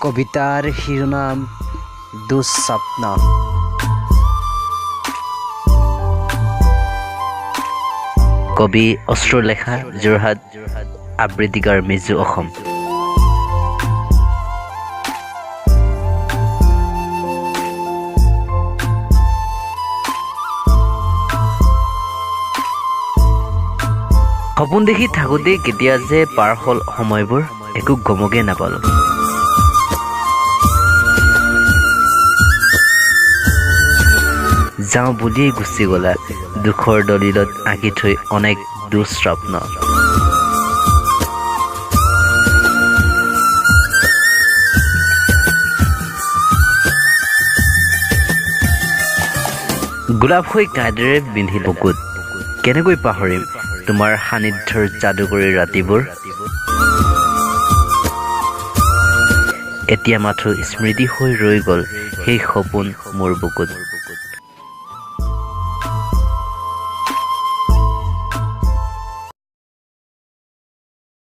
কবিতাৰ শিৰোনাম দুঃস্বপ্ন। কবি অশ্ৰুলেখা, যোৰহাট, আবৃত্তিকাৰ মিজু, অসম। সপোন দেখি থাকোঁতে কেতিয়া যে পাৰ হ'ল সময়বোৰ, একো গমকে নাপালোঁ। যাওঁ বুলিয়েই গুচি গ'লা, দুখৰ দলিলত আঁকি থৈ অনেক দুঃস্বপ্ন। গোলাপ হৈ কাঁইটেৰে বিন্ধি বুকুত, কেনেকৈ পাহৰিম তোমাৰ সান্নিধ্যৰ যাদুকৰী ৰাতিবোৰ। এতিয়া মাথো স্মৃতি হৈ ৰৈ গ'ল সেই সপোন মোৰ বুকুত।